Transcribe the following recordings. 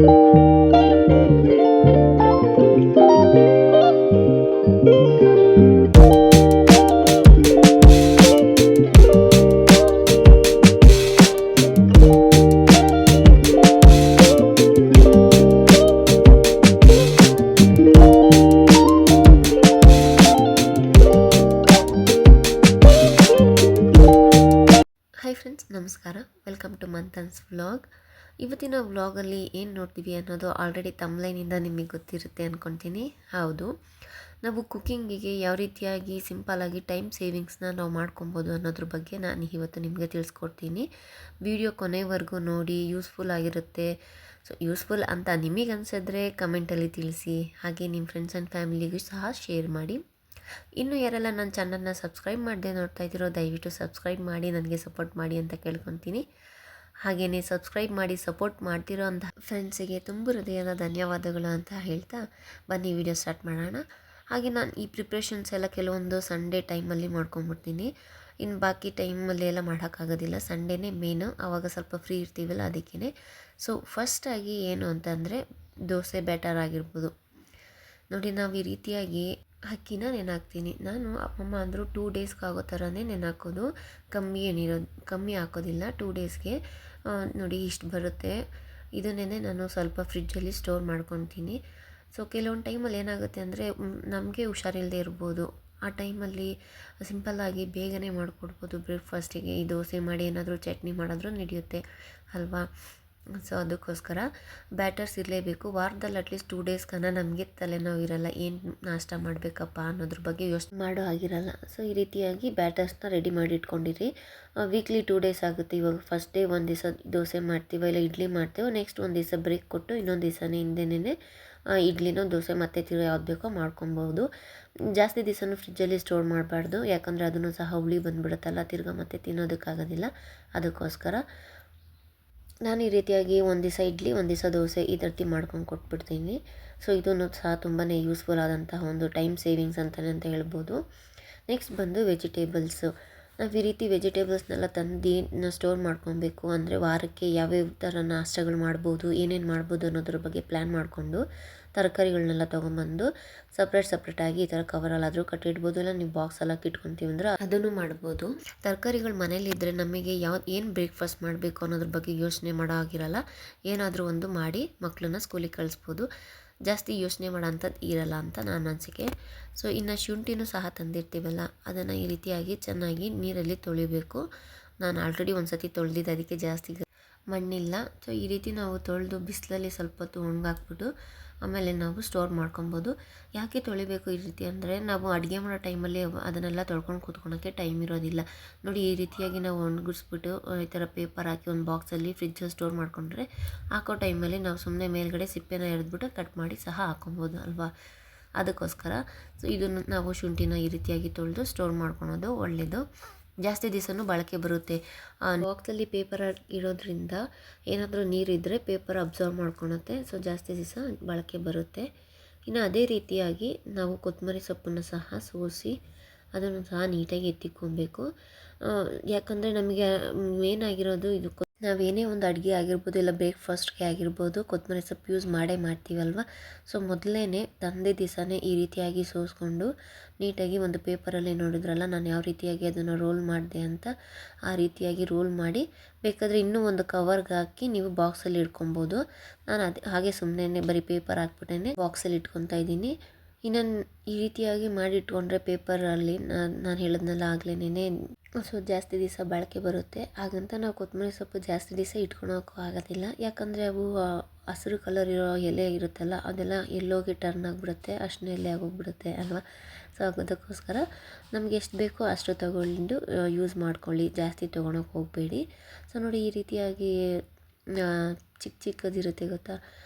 Hi friends, ನಮಸ್ಕಾರ. Welcome to Manthan's vlog. ಇವತ್ತಿನ ವ್ಲಾಗಲ್ಲಿ ಏನು ನೋಡ್ತೀವಿ ಅನ್ನೋದು ಆಲ್ರೆಡಿ ತಮ್ಲೈನಿಂದ ನಿಮಗೆ ಗೊತ್ತಿರುತ್ತೆ ಅಂದ್ಕೊತೀನಿ. ಹೌದು, ನಾವು ಕುಕ್ಕಿಂಗಿಗೆ ಯಾವ ರೀತಿಯಾಗಿ ಸಿಂಪಲ್ಲಾಗಿ ಟೈಮ್ ಸೇವಿಂಗ್ಸ್ನ ನಾವು ಮಾಡ್ಕೊಬೋದು ಅನ್ನೋದ್ರ ಬಗ್ಗೆ ನಾನು ಇವತ್ತು ನಿಮಗೆ ತಿಳಿಸ್ಕೊಡ್ತೀನಿ. ವಿಡಿಯೋ ಕೊನೆವರೆಗೂ ನೋಡಿ, ಯೂಸ್ಫುಲ್ ಆಗಿರುತ್ತೆ. ಸೊ ಯೂಸ್ಫುಲ್ ಅಂತ ನಿಮಗೆ ಅನಿಸಿದ್ರೆ ಕಮೆಂಟಲ್ಲಿ ತಿಳಿಸಿ. ಹಾಗೆ ನಿಮ್ಮ ಫ್ರೆಂಡ್ಸ್ ಆ್ಯಂಡ್ ಫ್ಯಾಮಿಲಿಗೂ ಸಹ ಶೇರ್ ಮಾಡಿ. ಇನ್ನು ಯಾರೆಲ್ಲ ನನ್ನ ಚಾನಲ್ನ ಸಬ್ಸ್ಕ್ರೈಬ್ ಮಾಡದೆ ನೋಡ್ತಾ ಇದ್ದೀರೋ ದಯವಿಟ್ಟು ಸಬ್ಸ್ಕ್ರೈಬ್ ಮಾಡಿ ನನಗೆ ಸಪೋರ್ಟ್ ಮಾಡಿ ಅಂತ ಕೇಳ್ಕೊತೀನಿ. ಹಾಗೆಯೇ ಸಬ್ಸ್ಕ್ರೈಬ್ ಮಾಡಿ ಸಪೋರ್ಟ್ ಮಾಡ್ತಿರೋ ಅಂಥ ಫ್ರೆಂಡ್ಸಿಗೆ ತುಂಬ ಹೃದಯದ ಧನ್ಯವಾದಗಳು ಅಂತ ಹೇಳ್ತಾ ಬನ್ನಿ ವಿಡಿಯೋ ಸ್ಟಾರ್ಟ್ ಮಾಡೋಣ. ಹಾಗೆ ನಾನು ಈ ಪ್ರಿಪ್ರೇಷನ್ಸ್ ಎಲ್ಲ ಕೆಲವೊಂದು ಸಂಡೇ ಟೈಮಲ್ಲಿ ಮಾಡ್ಕೊಂಬಿಡ್ತೀನಿ. ಇನ್ನು ಬಾಕಿ ಟೈಮಲ್ಲಿ ಎಲ್ಲ ಮಾಡೋಕ್ಕಾಗೋದಿಲ್ಲ. ಸಂಡೇನೇ ಮೇನು, ಆವಾಗ ಸ್ವಲ್ಪ ಫ್ರೀ ಇರ್ತೀವಲ್ಲ ಅದಕ್ಕೇ. ಸೊ ಫಸ್ಟಾಗಿ ಏನು ಅಂತಂದರೆ ದೋಸೆ ಬ್ಯಾಟರ್ ಆಗಿರ್ಬೋದು ನೋಡಿ. ನಾವು ಈ ರೀತಿಯಾಗಿ ಅಕ್ಕಿನ ನೆನೆಹಾಕ್ತೀನಿ. ನಾನು ಅಮ್ಮಮ್ಮ ಅಂದರು 2 ಡೇಸ್ಗೆ ಆಗೋ ಥರನೇ ನೆನೆಹಾಕೋದು, ಕಮ್ಮಿ ಹಾಕೋದಿಲ್ಲ. 2 ಡೇಸ್ಗೆ ನೋಡಿ ಇಷ್ಟು ಬರುತ್ತೆ. ಇದನ್ನೇ ನಾನು ಸ್ವಲ್ಪ ಫ್ರಿಡ್ಜಲ್ಲಿ ಸ್ಟೋರ್ ಮಾಡ್ಕೊತೀನಿ. ಸೊ ಕೆಲವೊಂದು ಟೈಮಲ್ಲಿ ಏನಾಗುತ್ತೆ ಅಂದರೆ ನಮಗೆ ಹುಷಾರಿಲ್ಲದೆ ಇರ್ಬೋದು. ಆ ಟೈಮಲ್ಲಿ ಸಿಂಪಲ್ಲಾಗಿ ಬೇಗನೆ ಮಾಡಿಕೊಡ್ಬೋದು. ಬ್ರೇಕ್ಫಾಸ್ಟಿಗೆ ಈ ದೋಸೆ ಮಾಡಿ ಏನಾದರೂ ಚಟ್ನಿ ಮಾಡಿದ್ರೂ ನಡೆಯುತ್ತೆ ಅಲ್ವಾ. ಸೊ ಅದಕ್ಕೋಸ್ಕರ ಬ್ಯಾಟರ್ಸ್ ಇರಲೇಬೇಕು. ವಾರದಲ್ಲಿ ಅಟ್ಲೀಸ್ಟ್ 2 ಡೇಸ್ಗನ ನಮಗೆ ತಲೆನೋವು ಇರಲ್ಲ, ಏನು ನಾಷ್ಟ ಮಾಡಬೇಕಪ್ಪ ಅನ್ನೋದ್ರ ಬಗ್ಗೆ ಯೋಚನೆ ಮಾಡೋ ಆಗಿರಲ್ಲ. ಸೊ ಈ ರೀತಿಯಾಗಿ ಬ್ಯಾಟರ್ಸ್ನ ರೆಡಿ ಮಾಡಿ ಇಟ್ಕೊಂಡಿರಿ. ವೀಕ್ಲಿ 2 ಡೇಸ್ ಆಗುತ್ತೆ. ಇವಾಗ ಫಸ್ಟ್ ಡೇ ಒಂದು ದಿವಸ ದೋಸೆ ಮಾಡ್ತೀವೋ ಇಲ್ಲ ಇಡ್ಲಿ ಮಾಡ್ತೀವೋ, ನೆಕ್ಸ್ಟ್ ಒಂದು ದಿವಸ ಬ್ರೇಕ್ ಕೊಟ್ಟು ಇನ್ನೊಂದು ದಿವಸನೇ ಹಿಂದೆನೇ ಇಡ್ಲಿನೋ ದೋಸೆ ಮತ್ತೆ ತಿರ್ಗಿ ಯಾವ್ದು ಬೇಕೋ ಮಾಡ್ಕೊಬೋದು. ಜಾಸ್ತಿ ದಿವಸನೂ ಫ್ರಿಜ್ಜಲ್ಲಿ ಸ್ಟೋರ್ ಮಾಡಬಾರ್ದು, ಯಾಕಂದರೆ ಅದನ್ನು ಸಹ ಹುಳಿ ಬಂದುಬಿಡುತ್ತಲ್ಲ, ತಿರ್ಗಿ ಮತ್ತೆ ತಿನ್ನೋದಕ್ಕಾಗೋದಿಲ್ಲ. ಅದಕ್ಕೋಸ್ಕರ ನಾನು ಈ ರೀತಿಯಾಗಿ ಒಂದು ದಿವಸ ಇಡ್ಲಿ ಒಂದು ದಿವಸ ದೋಸೆ ಈ ರೀತಿ ಮಾಡ್ಕೊಂಡು ಕೊಟ್ಬಿಡ್ತೀನಿ. ಸೊ ಇದನ್ನು ಸಹ ತುಂಬಾ ಯೂಸ್ಫುಲ್ ಆದಂತಹ ಒಂದು ಟೈಮ್ ಸೇವಿಂಗ್ಸ್ ಅಂತ ಹೇಳ್ಬೋದು. ನೆಕ್ಸ್ಟ್ ಬಂದು ವೆಜಿಟೇಬಲ್ಸು. ನಾವು ಈ ರೀತಿ ವೆಜಿಟೇಬಲ್ಸ್ನೆಲ್ಲ ತಂದು ಸ್ಟೋರ್ ಮಾಡ್ಕೊಬೇಕು. ಅಂದರೆ ವಾರಕ್ಕೆ ಯಾವ್ಯಾವ ಥರ ನಾಷ್ಟಗಳು ಮಾಡ್ಬೋದು, ಏನೇನು ಮಾಡ್ಬೋದು ಅನ್ನೋದ್ರ ಬಗ್ಗೆ ಪ್ಲ್ಯಾನ್ ಮಾಡಿಕೊಂಡು ತರಕಾರಿಗಳನ್ನೆಲ್ಲ ತೊಗೊಂಬಂದು ಸಪ್ರೇಟಾಗಿ ಈ ಥರ ಕವರಲ್ಲಾದರೂ ಕಟ್ಟಿಡ್ಬೋದು. ಇಲ್ಲ ನೀವು ಬಾಕ್ಸೆಲ್ಲ ಇಟ್ಕೊತೀವಿ ಅಂದ್ರೆ ಅದನ್ನು ಮಾಡ್ಬೋದು. ತರಕಾರಿಗಳು ಮನೇಲಿದ್ದರೆ ನಮಗೆ ಏನು ಬ್ರೇಕ್ಫಾಸ್ಟ್ ಮಾಡಬೇಕು ಅನ್ನೋದ್ರ ಬಗ್ಗೆ ಯೋಚನೆ ಮಾಡೋ ಆಗಿರಲ್ಲ. ಏನಾದರೂ ಒಂದು ಮಾಡಿ ಮಕ್ಕಳನ್ನ ಸ್ಕೂಲಿಗೆ ಕಳಿಸ್ಬೋದು. ಜಾಸ್ತಿ ಯೋಚನೆ ಮಾಡೋ ಅಂಥದ್ದು ಇರಲ್ಲ ಅಂತ ನನ್ನ ಅನಿಸಿಕೆ. ಸೊ ಇನ್ನು ಶುಂಠಿನೂ ಸಹ ತಂದಿರ್ತೀವಲ್ಲ, ಅದನ್ನು ಈ ರೀತಿಯಾಗಿ ಚೆನ್ನಾಗಿ ನೀರಲ್ಲಿ ತೊಳಿಬೇಕು. ನಾನು ಆಲ್ರೆಡಿ ಒಂದು ಸತಿ ತೊಳೆದಿದ್ದೆ, ಅದಕ್ಕೆ ಜಾಸ್ತಿ ಮಣ್ಣಿಲ್ಲ. ಸೊ ಈ ರೀತಿ ನಾವು ತೊಳೆದು ಬಿಸಿಲಲ್ಲಿ ಸ್ವಲ್ಪ ಹೊತ್ತು ಒಣಗಾಕ್ಬಿಟ್ಟು ಆಮೇಲೆ ನಾವು ಸ್ಟೋರ್ ಮಾಡ್ಕೊಬೋದು. ಯಾಕೆ ತೊಳಿಬೇಕು ಈ ರೀತಿ ಅಂದರೆ, ನಾವು ಅಡುಗೆ ಮಾಡೋ ಟೈಮಲ್ಲಿ ಅದನ್ನೆಲ್ಲ ತೊಳ್ಕೊಂಡು ಕೂತ್ಕೊಳೋಕ್ಕೆ ಟೈಮ್ ಇರೋದಿಲ್ಲ ನೋಡಿ. ಈ ರೀತಿಯಾಗಿ ನಾವು ಒಣಗಿಸ್ಬಿಟ್ಟು ಈ ಥರ ಪೇಪರ್ ಹಾಕಿ ಒಂದು ಬಾಕ್ಸಲ್ಲಿ ಫ್ರಿಜ್ಜಲ್ಲಿ ಸ್ಟೋರ್ ಮಾಡಿಕೊಂಡ್ರೆ ಹಾಕೋ ಟೈಮಲ್ಲಿ ನಾವು ಸುಮ್ಮನೆ ಮೇಲ್ಗಡೆ ಸಿಪ್ಪೆನ ಎಳೆದ್ಬಿಟ್ಟು ಕಟ್ ಮಾಡಿ ಸಹ ಹಾಕೊಬೋದು ಅಲ್ವಾ. ಅದಕ್ಕೋಸ್ಕರ ಸೊ ಇದನ್ನು ನಾವು ಶುಂಠಿನ ಈ ರೀತಿಯಾಗಿ ತೊಳೆದು ಸ್ಟೋರ್ ಮಾಡ್ಕೊಳೋದು ಒಳ್ಳೆಯದು. ಜಾಸ್ತಿ ದಿವಸನೂ ಬಳಕೆ ಬರುತ್ತೆ. ಬಾಕ್ಸಲ್ಲಿ ಪೇಪರ್ ಇರೋದ್ರಿಂದ ಏನಾದರೂ ನೀರಿದ್ದರೆ ಪೇಪರ್ ಅಬ್ಸರ್ವ್ ಮಾಡ್ಕೊಳುತ್ತೆ. ಸೊ ಜಾಸ್ತಿ ದಿವಸ ಬಳಕೆ ಬರುತ್ತೆ. ಇನ್ನು ಅದೇ ರೀತಿಯಾಗಿ ನಾವು ಕೊತ್ತಂಬರಿ ಸೊಪ್ಪನ್ನು ಸಹ ಸೋಸಿ ಅದನ್ನು ಸಹ ನೀಟಾಗಿ ಎತ್ತಿಕೊಬೇಕು. ಯಾಕಂದರೆ ನಮಗೆ ಮೇನ್ ಆಗಿರೋದು ಇದು. ನಾವೇನೇ ಒಂದು ಅಡುಗೆ ಆಗಿರ್ಬೋದು ಇಲ್ಲ ಬ್ರೇಕ್ಫಾಸ್ಟ್ಗೆ ಆಗಿರ್ಬೋದು ಕೊತ್ತಂಬರಿ ಸೊಪ್ಪು ಯೂಸ್ ಮಾಡ್ತೀವಲ್ವ. ಸೊ ಮೊದಲೇ ತಂದೆ ದಿವಸನೇ ಈ ರೀತಿಯಾಗಿ ಸೋಸ್ಕೊಂಡು ನೀಟಾಗಿ ಒಂದು ಪೇಪರಲ್ಲಿ ನೋಡಿದ್ರಲ್ಲ ನಾನು ಯಾವ ರೀತಿಯಾಗಿ ಅದನ್ನು ರೋಲ್ ಮಾಡಿದೆ ಅಂತ, ಆ ರೀತಿಯಾಗಿ ರೋಲ್ ಮಾಡಿ ಬೇಕಾದರೆ ಇನ್ನೂ ಒಂದು ಕವರ್ಗೆ ಹಾಕಿ ನೀವು ಬಾಕ್ಸಲ್ಲಿ ಇಟ್ಕೊಬೋದು. ನಾನು ಹಾಗೆ ಸುಮ್ಮನೆ ಬರೀ ಪೇಪರ್ ಹಾಕ್ಬಿಟ್ಟೇ ಬಾಕ್ಸಲ್ಲಿ ಇಟ್ಕೊತಾ ಇದ್ದೀನಿ. ಇನ್ನು ಈ ರೀತಿಯಾಗಿ ಮಾಡಿ ಇಟ್ಕೊಂಡ್ರೆ ಪೇಪರಲ್ಲಿ ನಾನು ಹೇಳಿದ್ನಲ್ಲ ಆಗ್ಲೇನೆ, ಸೊ ಜಾಸ್ತಿ ದಿವಸ ಬಳಕೆ ಬರುತ್ತೆ. ಹಾಗಂತ ನಾವು ಕೊತ್ತಂಬರಿ ಸೊಪ್ಪು ಜಾಸ್ತಿ ದಿವಸ ಇಟ್ಕೊಳೋಕ್ಕೂ ಆಗೋದಿಲ್ಲ. ಯಾಕಂದರೆ ಅವು ಹಸಿರು ಕಲರ್ ಇರೋ ಎಲೆ ಇರುತ್ತಲ್ಲ, ಅದೆಲ್ಲ ಎಲ್ಲೋಗಿ ಟರ್ನ್ ಆಗಿಬಿಡುತ್ತೆ, ಅಷ್ಟನೇ ಎಲೆ ಆಗೋಗ್ಬಿಡುತ್ತೆ ಅಲ್ವಾ. ಸೊ ಅದಕ್ಕೋಸ್ಕರ ನಮಗೆ ಎಷ್ಟು ಬೇಕೋ ಅಷ್ಟು ತಗೊಂಡು ಯೂಸ್ ಮಾಡ್ಕೊಳ್ಳಿ, ಜಾಸ್ತಿ ತೊಗೊಳಕ್ಕೆ ಹೋಗಬೇಡಿ. ಸೊ ನೋಡಿ ಈ ರೀತಿಯಾಗಿ ಚಿಕ್ಕದಿರುತ್ತೆ ಗೊತ್ತಾ,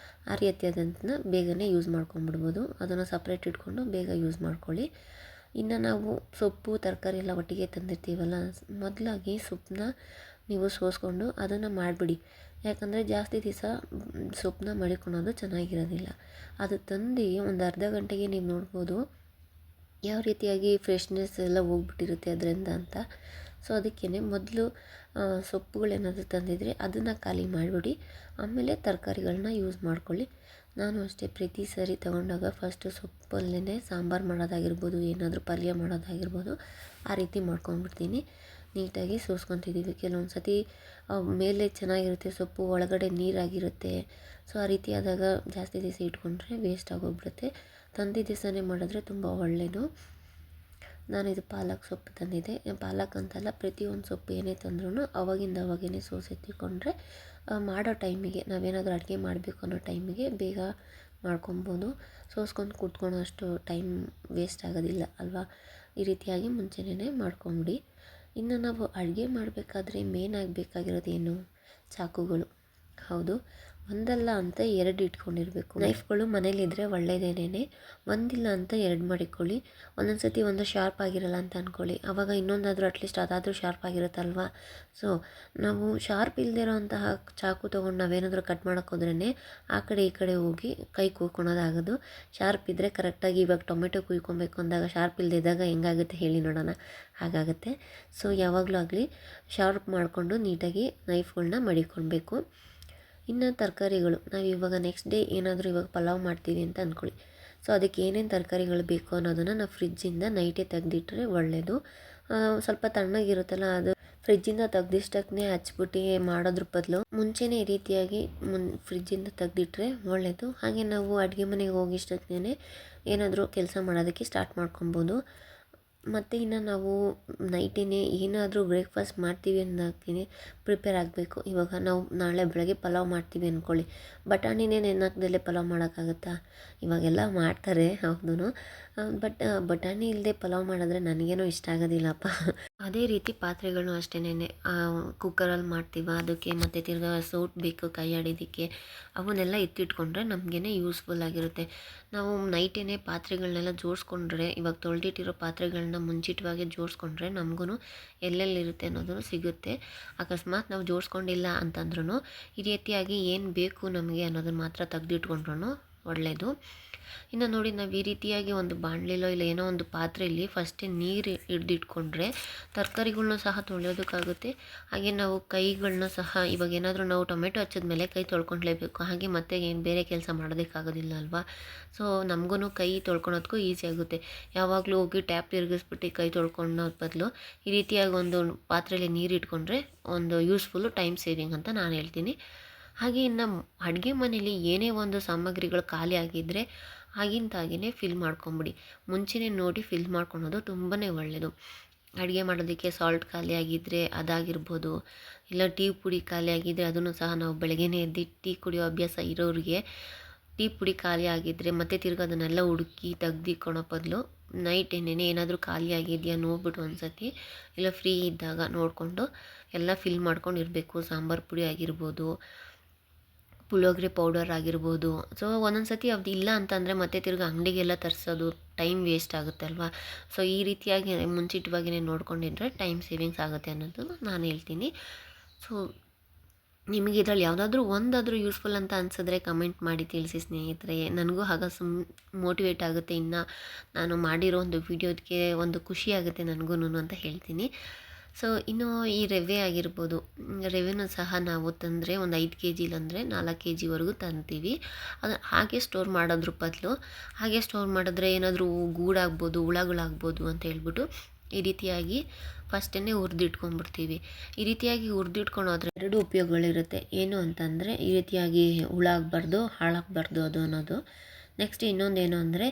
ಆ ರೀತಿಯಾದಂತನ ಬೇಗನೆ ಯೂಸ್ ಮಾಡ್ಕೊಂಬಿಡ್ಬೋದು. ಅದನ್ನು ಸಪ್ರೇಟ್ ಇಟ್ಕೊಂಡು ಬೇಗ ಯೂಸ್ ಮಾಡ್ಕೊಳ್ಳಿ. ಇನ್ನು ನಾವು ಸೊಪ್ಪು ತರಕಾರಿ ಎಲ್ಲ ಒಟ್ಟಿಗೆ ತಂದಿರ್ತೀವಲ್ಲ, ಮೊದಲಾಗಿ ಸೊಪ್ಪನ್ನ ನೀವು ಸೋಸ್ಕೊಂಡು ಅದನ್ನು ಮಾಡಿಬಿಡಿ. ಯಾಕಂದರೆ ಜಾಸ್ತಿ ದಿವಸ ಸೊಪ್ಪನ್ನ ಮಡಿಕೊಳ್ಳೋದು ಚೆನ್ನಾಗಿರೋದಿಲ್ಲ. ಅದು ತಂದು ಒಂದು ಅರ್ಧ ಗಂಟೆಗೆ ನೀವು ನೋಡ್ಬೋದು ಯಾವ ರೀತಿಯಾಗಿ ಫ್ರೆಶ್ನೆಸ್ ಎಲ್ಲ ಹೋಗ್ಬಿಟ್ಟಿರುತ್ತೆ ಅದರಿಂದ ಅಂತ. ಸೊ ಅದಕ್ಕೇ ಮೊದಲು ಸೊಪ್ಪುಗಳೇನಾದರೂ ತಂದಿದ್ದರೆ ಅದನ್ನು ಖಾಲಿ ಮಾಡಿಬಿಡಿ. ಆಮೇಲೆ ತರಕಾರಿಗಳನ್ನ ಯೂಸ್ ಮಾಡ್ಕೊಳ್ಳಿ. ನಾನು ಅಷ್ಟೇ ಪ್ರತಿ ಸರಿ ತೊಗೊಂಡಾಗ ಫಸ್ಟು ಸೊಪ್ಪಲ್ಲೇ ಸಾಂಬಾರು ಮಾಡೋದಾಗಿರ್ಬೋದು, ಏನಾದರೂ ಪಲ್ಯ ಮಾಡೋದಾಗಿರ್ಬೋದು, ಆ ರೀತಿ ಮಾಡ್ಕೊಂಡ್ಬಿಡ್ತೀನಿ. ನೀಟಾಗಿ ಸೋಸ್ಕೊತಿದ್ದೀವಿ. ಕೆಲವೊಂದು ಸತಿ ಮೇಲೆ ಚೆನ್ನಾಗಿರುತ್ತೆ ಸೊಪ್ಪು, ಒಳಗಡೆ ನೀರಾಗಿರುತ್ತೆ. ಸೊ ಆ ರೀತಿ ಆದಾಗ ಜಾಸ್ತಿ ದಿವಸ ಇಟ್ಕೊಂಡ್ರೆ ವೇಸ್ಟ್ ಆಗೋಗ್ಬಿಡುತ್ತೆ. ತಂದಿದ್ದ ದಿವಸನೇ ಮಾಡಿದ್ರೆ ತುಂಬ ಒಳ್ಳೆಯದು. ನಾನಿದು ಪಾಲಕ್ ಸೊಪ್ಪು ತಂದಿದ್ದೆ. ಪಾಲಕ್ ಅಂತಲ್ಲ, ಪ್ರತಿಯೊಂದು ಸೊಪ್ಪು ಏನೇ ತಂದ್ರೂ ಅವಾಗಿಂದ ಸೋಸೆತ್ತಿಕೊಂಡ್ರೆ ಮಾಡೋ ಟೈಮಿಗೆ, ನಾವೇನಾದರೂ ಅಡುಗೆ ಮಾಡಬೇಕು ಅನ್ನೋ ಟೈಮಿಗೆ ಬೇಗ ಮಾಡ್ಕೊಬೋದು. ಸೋಸ್ಕೊಂಡು ಕೂತ್ಕೊಳ್ಳೋ ಅಷ್ಟು ಟೈಮ್ ವೇಸ್ಟ್ ಆಗೋದಿಲ್ಲ ಅಲ್ವಾ. ಈ ರೀತಿಯಾಗಿ ಮುಂಚೆನೇ ಮಾಡ್ಕೊಂಬಿಡಿ. ಇನ್ನು ನಾವು ಅಡುಗೆ ಮಾಡಬೇಕಾದ್ರೆ ಮೇನಾಗಿ ಬೇಕಾಗಿರೋದೇನು? ಚಾಕುಗಳು. ಹೌದು, ಒಂದಲ್ಲ ಅಂತ 2 ಇಟ್ಕೊಂಡಿರಬೇಕು. ನೈಫ್ಗಳು ಮನೇಲಿದ್ದರೆ ಒಳ್ಳೆಯದೇನೇ, ಒಂದಿಲ್ಲ ಅಂತ 2 ಮಾಡಿಕೊಳ್ಳಿ. ಒಂದೊಂದು ಸತಿ ಒಂದು ಶಾರ್ಪ್ ಆಗಿರಲ್ಲ ಅಂತ ಅಂದ್ಕೊಳ್ಳಿ, ಆವಾಗ ಇನ್ನೊಂದಾದರೂ ಅಟ್ಲೀಸ್ಟ್ ಅದಾದರೂ ಶಾರ್ಪ್ ಆಗಿರುತ್ತಲ್ವ. ಸೊ ನಾವು ಶಾರ್ಪ್ ಇಲ್ಲದೇ ಇರೋಂತಹ ಚಾಕು ತೊಗೊಂಡು ನಾವೇನಾದರೂ ಕಟ್ ಮಾಡೋಕ್ಕೋದ್ರೇ ಆ ಕಡೆ ಈ ಕಡೆ ಹೋಗಿ ಕೈ ಕೂತ್ಕೊಳೋದಾಗೋದು. ಶಾರ್ಪ್ ಇದ್ದರೆ ಕರೆಕ್ಟಾಗಿ, ಇವಾಗ ಟೊಮೆಟೊ ಕುಯ್ಕೊಬೇಕು ಅಂದಾಗ ಶಾರ್ಪ್ ಇಲ್ಲದೆ ಇದ್ದಾಗ ಹೆಂಗಾಗುತ್ತೆ ಹೇಳಿ ನೋಡೋಣ, ಹಾಗಾಗುತ್ತೆ. ಸೊ ಯಾವಾಗಲೂ ಆಗಲಿ ಶಾರ್ಪ್ ಮಾಡಿಕೊಂಡು ನೀಟಾಗಿ ನೈಫ್ಗಳನ್ನ ಮಡಿಕೊಳ್ಬೇಕು. ಇನ್ನು ತರಕಾರಿಗಳು, ನಾವು ಇವಾಗ ನೆಕ್ಸ್ಟ್ ಡೇ ಏನಾದರೂ ಇವಾಗ ಪಲಾವ್ ಮಾಡ್ತೀವಿ ಅಂತ ಅಂದ್ಕೊಳ್ಳಿ. ಸೊ ಅದಕ್ಕೆ ಏನೇನು ತರಕಾರಿಗಳು ಬೇಕು ಅನ್ನೋದನ್ನು ನಾವು ಫ್ರಿಜ್ಜಿಂದ ನೈಟೇ ತೆಗೆದಿಟ್ರೆ ಒಳ್ಳೆಯದು. ಸ್ವಲ್ಪ ತಣ್ಣಗಿರುತ್ತಲ್ಲ, ಅದು ಫ್ರಿಜ್ಜಿಂದ ತೆಗ್ದಿಷ್ಟಕ್ಕೇ ಹಚ್ಬಿಟ್ಟು ಮಾಡೋದ್ರ ಬದಲು ಮುಂಚೆನೇ ಈ ರೀತಿಯಾಗಿ ಫ್ರಿಜ್ಜಿಂದ ತೆಗೆದಿಟ್ರೆ ಒಳ್ಳೆಯದು. ಹಾಗೆ ನಾವು ಅಡುಗೆ ಮನೆಗೆ ಹೋಗಿಷ್ಟಕ್ಕೇ ಏನಾದರೂ ಕೆಲಸ ಮಾಡೋದಕ್ಕೆ ಸ್ಟಾರ್ಟ್ ಮಾಡ್ಕೊಬೋದು. ಮತ್ತು ಇನ್ನು ನಾವು ನೈಟೇ ಏನಾದರೂ ಬ್ರೇಕ್ಫಾಸ್ಟ್ ಮಾಡ್ತೀವಿ ಅನ್ನೋಕ್ಕೆ ಪ್ರಿಪೇರ್ ಆಗಬೇಕು. ಇವಾಗ ನಾವು ನಾಳೆ ಬೆಳಗ್ಗೆ ಪಲಾವ್ ಮಾಡ್ತೀವಿ ಅಂದ್ಕೊಳ್ಳಿ, ಬಟಾಣಿನೇ ನೆನೆಹಾಕ್ದಲೇ ಪಲಾವ್ ಮಾಡೋಕ್ಕಾಗುತ್ತಾ? ಇವಾಗೆಲ್ಲ ಮಾಡ್ತಾರೆ ಹೌದು, ಬಟ್ ಬಟಾಣಿ ಇಲ್ಲದೆ ಪಲಾವ್ ಮಾಡಿದ್ರೆ ನನಗೇನೋ ಇಷ್ಟ ಆಗೋದಿಲ್ಲಪ್ಪ. ಅದೇ ರೀತಿ ಪಾತ್ರೆಗಳು ಅಷ್ಟೇನೆ, ಕುಕ್ಕರಲ್ಲಿ ಮಾಡ್ತೀವ ಅದಕ್ಕೆ ಮತ್ತು ತಿರ್ಗಾ ಸೌಟ್ ಬೇಕು ಕೈ ಆಡಿದ್ದಕ್ಕೆ, ಅವನ್ನೆಲ್ಲ ಎತ್ತಿಟ್ಕೊಂಡ್ರೆ ನಮಗೇ ಯೂಸ್ಫುಲ್ ಆಗಿರುತ್ತೆ. ನಾವು ನೈಟೇ ಪಾತ್ರೆಗಳನ್ನೆಲ್ಲ ಜೋಡಿಸ್ಕೊಂಡ್ರೆ, ಇವಾಗ ತೊಳೆದಿಟ್ಟಿರೋ ಪಾತ್ರೆಗಳನ್ನ ಮುಂಚಿತವಾಗಿ ಜೋಡಿಸ್ಕೊಂಡ್ರೆ ನಮಗೂ ಎಲ್ಲೆಲ್ಲಿರುತ್ತೆ ಅನ್ನೋದು ಸಿಗುತ್ತೆ. ಅಕಸ್ಮಾತ್ ನಾವು ಜೋಡಿಸ್ಕೊಂಡಿಲ್ಲ ಅಂತಂದ್ರೂ ಈ ರೀತಿಯಾಗಿ ಏನು ಬೇಕು ನಮಗೆ ಅನ್ನೋದನ್ನು ಮಾತ್ರ ತೆಗೆದಿಟ್ಕೊಂಡ್ರೂ ಒಳ್ಳೆಯದು. ಇನ್ನು ನೋಡಿ, ನಾವು ಈ ರೀತಿಯಾಗಿ ಒಂದು ಬಾಣಲೆಲೋ ಇಲ್ಲ ಏನೋ ಒಂದು ಪಾತ್ರೆಯಲ್ಲಿ ಫಸ್ಟೇ ನೀರು ಹಿಡ್ದಿಟ್ಕೊಂಡ್ರೆ ತರಕಾರಿಗಳ್ನೂ ಸಹ ತೊಳೆಯೋದಕ್ಕಾಗುತ್ತೆ. ಹಾಗೆ ನಾವು ಕೈಗಳನ್ನ ಸಹ, ಇವಾಗ ಏನಾದರೂ ನಾವು ಟೊಮೆಟೊ ಹಚ್ಚಿದ್ಮೇಲೆ ಕೈ ತೊಳ್ಕೊಳ್ಲೇಬೇಕು, ಹಾಗೆ ಮತ್ತೆ ಏನು ಬೇರೆ ಕೆಲಸ ಮಾಡೋದಕ್ಕಾಗೋದಿಲ್ಲ ಅಲ್ವಾ. ಸೊ ನಮಗೂ ಕೈ ತೊಳ್ಕೊಳೋದಕ್ಕೂ ಈಸಿ ಆಗುತ್ತೆ. ಯಾವಾಗಲೂ ಹೋಗಿ ಟ್ಯಾಪ್ ತಿರುಗಿಸ್ಬಿಟ್ಟು ಕೈ ತೊಳ್ಕೊಳ್ಳೋದ್ ಬದಲು ಈ ರೀತಿಯಾಗಿ ಒಂದು ಪಾತ್ರೆಯಲ್ಲಿ ನೀರು ಇಟ್ಕೊಂಡ್ರೆ ಒಂದು ಯೂಸ್ಫುಲ್ಲು, ಟೈಮ್ ಸೇವಿಂಗ್ ಅಂತ ನಾನು ಹೇಳ್ತೀನಿ. ಹಾಗೆ ಇನ್ನು ಅಡುಗೆ ಮನೇಲಿ ಏನೇ ಒಂದು ಸಾಮಗ್ರಿಗಳು ಖಾಲಿ ಆಗಿದ್ದರೆ ಆಗಿಂದಾಗಿಯೇ ಫಿಲ್ ಮಾಡ್ಕೊಂಬಿಡಿ. ಮುಂಚೆನೇ ನೋಡಿ ಫಿಲ್ ಮಾಡ್ಕೊಳೋದು ತುಂಬಾ ಒಳ್ಳೆಯದು. ಅಡುಗೆ ಮಾಡೋದಕ್ಕೆ ಸಾಲ್ಟ್ ಖಾಲಿ ಆಗಿದ್ದರೆ ಅದಾಗಿರ್ಬೋದು, ಇಲ್ಲ ಟೀ ಪುಡಿ ಖಾಲಿ ಆಗಿದ್ದರೆ ಅದನ್ನು ಸಹ ನಾವು ಬೆಳಗ್ಗೆನೇ ಎದ್ದು ಟೀ ಕುಡಿಯೋ ಅಭ್ಯಾಸ ಇರೋರಿಗೆ ಟೀ ಪುಡಿ ಖಾಲಿ ಆಗಿದ್ದರೆ ಮತ್ತೆ ತಿರ್ಗಿ ಅದನ್ನೆಲ್ಲ ಹುಡುಕಿ ತೆಗ್ದಿಕ್ಕೊಳೋ ಬದಲು ನೈಟೇನೇ ಏನಾದರೂ ಖಾಲಿ ಆಗಿದೆಯಾ ನೋಡ್ಬಿಟ್ಟು ಒಂದು ಸತಿ, ಇಲ್ಲ ಫ್ರೀ ಇದ್ದಾಗ ನೋಡಿಕೊಂಡು ಎಲ್ಲ ಫಿಲ್ ಮಾಡ್ಕೊಂಡಿರಬೇಕು. ಸಾಂಬಾರು ಪುಡಿ ಆಗಿರ್ಬೋದು, ಪುಳಿಯೋಗರೆ ಪೌಡರ್ ಆಗಿರ್ಬೋದು. ಸೊ ಒಂದೊಂದು ಸತಿ ಅದು ಇಲ್ಲ ಅಂತಂದರೆ ಮತ್ತೆ ತಿರ್ಗಿ ಅಂಗಡಿಗೆಲ್ಲ ತರಿಸೋದು ಟೈಮ್ ವೇಸ್ಟ್ ಆಗುತ್ತೆ ಅಲ್ವಾ. ಸೊ ಈ ರೀತಿಯಾಗಿ ಮುಂಚಿತವಾಗಿಯೇ ನೋಡ್ಕೊಂಡಿದ್ರೆ ಟೈಮ್ ಸೇವಿಂಗ್ಸ್ ಆಗುತ್ತೆ ಅನ್ನೋದನ್ನು ನಾನು ಹೇಳ್ತೀನಿ. ಸೊ ನಿಮಗೆ ಇದರಲ್ಲಿ ಯಾವುದಾದ್ರೂ ಒಂದಾದರೂ ಯೂಸ್ಫುಲ್ ಅಂತ ಅನಿಸಿದ್ರೆ ಕಮೆಂಟ್ ಮಾಡಿ ತಿಳಿಸಿ ಸ್ನೇಹಿತರೆ. ನನಗೂ ಆಗ ಮೋಟಿವೇಟ್ ಆಗುತ್ತೆ, ಇನ್ನು ನಾನು ಮಾಡಿರೋ ಒಂದು ವಿಡಿಯೋದಕ್ಕೆ ಒಂದು ಖುಷಿ ಆಗುತ್ತೆ ನನಗೂ ಅಂತ ಹೇಳ್ತೀನಿ. ಸೊ ಇನ್ನು ಈ ರವೆ ಆಗಿರ್ಬೋದು, ರವೆನೂ ಸಹ ನಾವು ತಂದರೆ ಒಂದು 5 kg ಇಲ್ಲಾಂದರೆ 4 kgವರೆಗೂ ತಂತೀವಿ. ಅದು ಹಾಗೆ ಸ್ಟೋರ್ ಮಾಡೋದ್ರ ಬದಲು, ಹಾಗೆ ಸ್ಟೋರ್ ಮಾಡಿದ್ರೆ ಏನಾದರೂ ಗೂಡಾಗ್ಬೋದು, ಹುಳಗಳಾಗ್ಬೋದು ಅಂತ ಹೇಳ್ಬಿಟ್ಟು ಈ ರೀತಿಯಾಗಿ ಫಸ್ಟೇ ಹುರಿದಿಟ್ಕೊಂಡ್ಬಿಡ್ತೀವಿ. ಈ ರೀತಿಯಾಗಿ ಹುರಿದಿಟ್ಕೊಳೋದ್ರೆ 2 ಉಪಯೋಗಗಳಿರುತ್ತೆ. ಏನು ಅಂತಂದರೆ ಈ ರೀತಿಯಾಗಿ ಹುಳ ಆಗಬಾರ್ದು, ಹಾಳಾಗಬಾರ್ದು ಅದು ಅನ್ನೋದು. ನೆಕ್ಸ್ಟ್ ಇನ್ನೊಂದೇನು ಅಂದರೆ,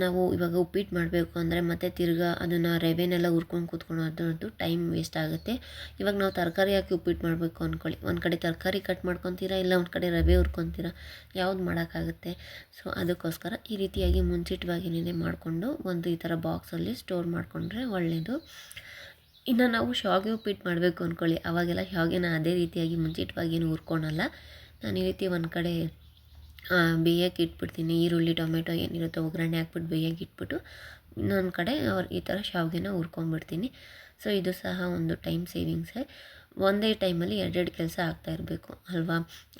ನಾವು ಇವಾಗ ಉಪ್ಪಿಟ್ಟು ಮಾಡಬೇಕು ಅಂದರೆ ಮತ್ತೆ ತಿರ್ಗಾ ಅದನ್ನು ರವೆನೆಲ್ಲ ಹುರ್ಕೊಂಡು ಕೂತ್ಕೊಳ್ಳೋದು ಟೈಮ್ ವೇಸ್ಟ್ ಆಗುತ್ತೆ. ಇವಾಗ ನಾವು ತರಕಾರಿ ಹಾಕಿ ಉಪ್ಪಿಟ್ಟು ಮಾಡಬೇಕು ಅಂದ್ಕೊಳ್ಳಿ, ಒಂದು ಕಡೆ ತರಕಾರಿ ಕಟ್ ಮಾಡ್ಕೊತೀರಾ, ಇಲ್ಲ ಒಂದು ಕಡೆ ರವೆ ಹುರ್ಕೊತೀರಾ, ಯಾವ್ದು ಮಾಡೋಕ್ಕಾಗುತ್ತೆ. ಸೊ ಅದಕ್ಕೋಸ್ಕರ ಈ ರೀತಿಯಾಗಿ ಮುಂಚಿತವಾಗಿಯೇ ಮಾಡಿಕೊಂಡು ಒಂದು ಈ ಥರ ಬಾಕ್ಸಲ್ಲಿ ಸ್ಟೋರ್ ಮಾಡಿಕೊಂಡ್ರೆ ಒಳ್ಳೆಯದು. ಇನ್ನು ನಾವು ಶಾವಿಗೆ ಉಪ್ಪಿಟ್ಟು ಮಾಡಬೇಕು ಅಂದ್ಕೊಳ್ಳಿ, ಅವಾಗೆಲ್ಲ ಶಾವಿಗೆನ ಅದೇ ರೀತಿಯಾಗಿ ಮುಂಚಿತವಾಗಿ ಏನು ಹುರ್ಕೊಳಲ್ಲ. ನಾನು ಈ ರೀತಿ ಒಂದು ಕಡೆ ಬೇಯಕ್ಕೆ ಇಟ್ಬಿಡ್ತೀನಿ. ಈರುಳ್ಳಿ ಟೊಮೆಟೊ ಏನಿರುತ್ತೋ ಒಗ್ಗರಣೆ ಹಾಕ್ಬಿಟ್ಟು ಬೇಯಕ್ಕೆ ಇಟ್ಬಿಟ್ಟು ಇನ್ನೊಂದು ಕಡೆ ಈ ಥರ ಶಾವಿಗೆನ ಹುರ್ಕೊಂಡ್ಬಿಡ್ತೀನಿ. ಸೊ ಇದು ಸಹ ಒಂದು ಟೈಮ್ ಸೇವಿಂಗ್ಸೇ. ಒಂದೇ ಟೈಮಲ್ಲಿ 2 ಕೆಲಸ ಆಗ್ತಾಯಿರಬೇಕು ಅಲ್ವಾ.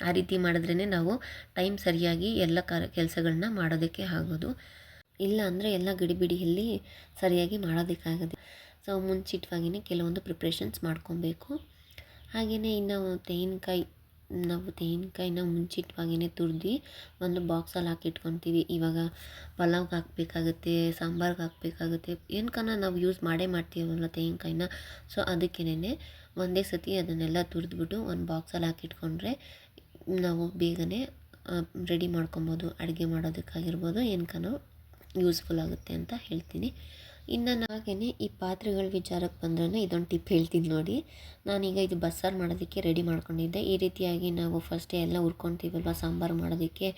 ಆ ರೀತಿ ಮಾಡಿದ್ರೇ ನಾವು ಟೈಮ್ ಸರಿಯಾಗಿ ಎಲ್ಲ ಕೆಲಸಗಳನ್ನ ಮಾಡೋದಕ್ಕೆ ಆಗೋದು. ಇಲ್ಲ ಅಂದರೆ ಎಲ್ಲ ಗಡಿಬಿಡಿಯಲ್ಲಿ ಸರಿಯಾಗಿ ಮಾಡೋದಕ್ಕಾಗೋದು. ಸೊ ಮುಂಚಿತವಾಗಿಯೇ ಕೆಲವೊಂದು ಪ್ರಿಪ್ರೇಷನ್ಸ್ ಮಾಡ್ಕೊಬೇಕು. ಹಾಗೆಯೇ ಇನ್ನು ತೆಂಗಿನಕಾಯಿನ ಮುಂಚಿತವಾಗಿಯೇ ತುರಿದು ಒಂದು ಬಾಕ್ಸಲ್ಲಿ ಹಾಕಿಟ್ಕೊತೀವಿ. ಇವಾಗ ಪಲಾವ್ಗೆ ಹಾಕಬೇಕಾಗುತ್ತೆ, ಸಾಂಬಾರ್ಗೆ ಹಾಕಬೇಕಾಗುತ್ತೆ, ಏನಕ್ಕನ ನಾವು ಯೂಸ್ ಮಾಡೇ ಮಾಡ್ತೀವಲ್ವ ತೆಂಗಿನಕಾಯಿನ. ಸೊ ಅದಕ್ಕೇನೆ ಒಂದೇ ಸತಿ ಅದನ್ನೆಲ್ಲ ತುರಿದ್ಬಿಟ್ಟು ಒಂದು ಬಾಕ್ಸಲ್ಲಿ ಹಾಕಿಟ್ಕೊಂಡ್ರೆ ನಾವು ಬೇಗನೆ ರೆಡಿ ಮಾಡ್ಕೊಬೋದು. ಅಡುಗೆ ಮಾಡೋದಕ್ಕಾಗಿರ್ಬೋದು, ಏನಕ್ಕನೋ ಯೂಸ್ಫುಲ್ ಆಗುತ್ತೆ ಅಂತ ಹೇಳ್ತೀನಿ. ಇನ್ನು ಹಾಗೆಯೇ ಈ ಪಾತ್ರೆಗಳ ವಿಚಾರಕ್ಕೆ ಬಂದ್ರೆ ಇದೊಂದು ಟಿಪ್ ಹೇಳ್ತೀನಿ ನೋಡಿ. ನಾನೀಗ ಇದು ಬಸ್ಸಾರು ಮಾಡೋದಕ್ಕೆ ರೆಡಿ ಮಾಡ್ಕೊಂಡಿದ್ದೆ. ಈ ರೀತಿಯಾಗಿ ನಾವು ಫಸ್ಟೇ ಎಲ್ಲ ಹುರ್ಕೊತೀವಲ್ವ ಸಾಂಬಾರು ಮಾಡೋದಕ್ಕೆ.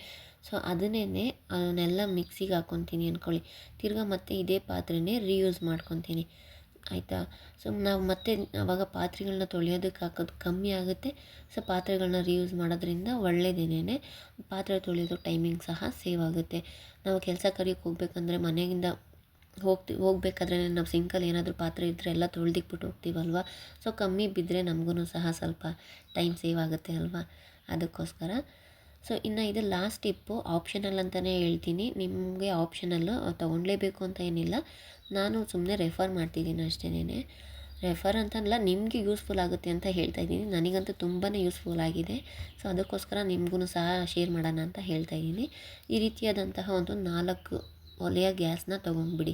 ಸೊ ಅವನ್ನೆಲ್ಲ ಮಿಕ್ಸಿಗೆ ಹಾಕ್ಕೊತೀನಿ ಅಂದ್ಕೊಳ್ಳಿ. ತಿರ್ಗಾ ಮತ್ತೆ ಇದೇ ಪಾತ್ರೆನೇ ರೀಯೂಸ್ ಮಾಡ್ಕೊತೀನಿ, ಆಯಿತಾ. ಸೊ ನಾವು ಮತ್ತೆ ಆವಾಗ ಪಾತ್ರೆಗಳನ್ನ ತೊಳೆಯೋದಕ್ಕೆ ಹಾಕೋದು ಕಮ್ಮಿ ಆಗುತ್ತೆ. ಸೊ ಪಾತ್ರೆಗಳನ್ನ ರೀಯೂಸ್ ಮಾಡೋದ್ರಿಂದ ಒಳ್ಳೆಯದೇನೆ. ಪಾತ್ರೆ ತೊಳೆಯೋದು ಟೈಮಿಂಗ್ ಸಹ ಸೇವ್ ಆಗುತ್ತೆ. ನಾವು ಕೆಲಸ ಕರಿಯೋಕ್ಕೆ ಹೋಗ್ಬೇಕಂದ್ರೆ ಮನೆಯಿಂದ ಹೋಗಬೇಕಾದ್ರೆ ನಾವು ಸಿಂಕಲ್ಲಿ ಏನಾದರೂ ಪಾತ್ರೆ ಇದ್ದರೆ ಎಲ್ಲ ತೊಳೆದಿಕ್ಬಿಟ್ಟು ಹೋಗ್ತೀವಲ್ವ. ಸೊ ಕಮ್ಮಿ ಬಿದ್ದರೆ ನಮಗೂ ಸಹ ಸ್ವಲ್ಪ ಟೈಮ್ ಸೇವ್ ಆಗುತ್ತೆ ಅಲ್ವಾ, ಅದಕ್ಕೋಸ್ಕರ. ಸೊ ಇನ್ನು ಇದು ಲಾಸ್ಟ್ ಟಿಪ್ಪು, ಆಪ್ಷನಲ್ ಅಂತಲೇ ಹೇಳ್ತೀನಿ. ನಿಮಗೆ ಆಪ್ಷನಲ್ಲು ತೊಗೊಳ್ಳೇಬೇಕು ಅಂತ ಏನಿಲ್ಲ, ನಾನು ಸುಮ್ಮನೆ ರೆಫರ್ ಮಾಡ್ತಿದ್ದೀನಿ ಅಷ್ಟೇನೆ. ರೆಫರ್ ಅಂತಲ್ಲ, ನಿಮಗೆ ಯೂಸ್ಫುಲ್ ಆಗುತ್ತೆ ಅಂತ ಹೇಳ್ತಾಯಿದ್ದೀನಿ. ನನಗಂತೂ ತುಂಬಾ ಯೂಸ್ಫುಲ್ ಆಗಿದೆ. ಸೊ ಅದಕ್ಕೋಸ್ಕರ ನಿಮಗೂ ಸಹ ಶೇರ್ ಮಾಡೋಣ ಅಂತ ಹೇಳ್ತಾಯಿದ್ದೀನಿ. ಈ ರೀತಿಯಾದಂತಹ ಒಂದು 4 ಒಲೆಯ ಗ್ಯಾಸ್ನ ತೊಗೊಂಡ್ಬಿಡಿ.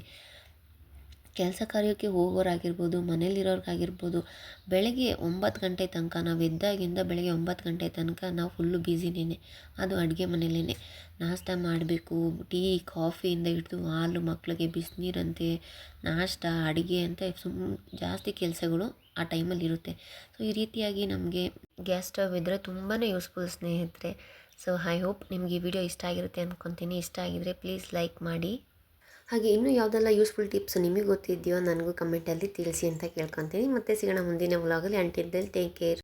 ಕೆಲಸ ಕಾರ್ಯಕ್ಕೆ ಹೋಗೋರಾಗಿರ್ಬೋದು, ಮನೇಲಿರೋರ್ಗಾಗಿರ್ಬೋದು, ಬೆಳಗ್ಗೆ 9 ಗಂಟೆ ತನಕ ನಾವು ಎದ್ದಾಗಿಂದ ಬೆಳಗ್ಗೆ 9 ಗಂಟೆ ತನಕ ನಾವು ಫುಲ್ಲು ಬ್ಯುಸಿನೇ. ಅದು ಅಡುಗೆ ಮನೆಯಲ್ಲೇ ನಾಷ್ಟ ಮಾಡಬೇಕು. ಟೀ ಕಾಫಿಯಿಂದ ಹಿಡಿದು ಹಾಲು, ಮಕ್ಕಳಿಗೆ ಬಿಸಿನೀರಂತೆ, ನಾಷ್ಟ, ಅಡುಗೆ ಅಂತ ಜಾಸ್ತಿ ಕೆಲಸಗಳು ಆ ಟೈಮಲ್ಲಿ ಇರುತ್ತೆ. ಸೊ ಈ ರೀತಿಯಾಗಿ ನಮಗೆ ಗ್ಯಾಸ್ ಸ್ಟವ್ ಇದ್ದರೆ ತುಂಬಾ ಯೂಸ್ಫುಲ್ ಸ್ನೇಹಿತರೆ. ಸೊ ಐ ಹೋಪ್ ನಿಮಗೆ ಈ ವಿಡಿಯೋ ಇಷ್ಟ ಆಗಿರುತ್ತೆ ಅಂದ್ಕೊತೀನಿ. ಇಷ್ಟ ಆಗಿದರೆ ಪ್ಲೀಸ್ ಲೈಕ್ ಮಾಡಿ. ಹಾಗೆ ಇನ್ನೂ ಯಾವುದೆಲ್ಲ ಯೂಸ್ಫುಲ್ ಟಿಪ್ಸ್ ನಿಮಗೆ ಗೊತ್ತಿದೆಯೋ ನನಗೂ ಕಮೆಂಟಲ್ಲಿ ತಿಳಿಸಿ ಅಂತ ಕೇಳ್ಕೊತೀನಿ. ಮತ್ತೆ ಸಿಗೋಣ ಮುಂದಿನ ವ್ಲಾಗಲ್ಲಿ. Until then take care.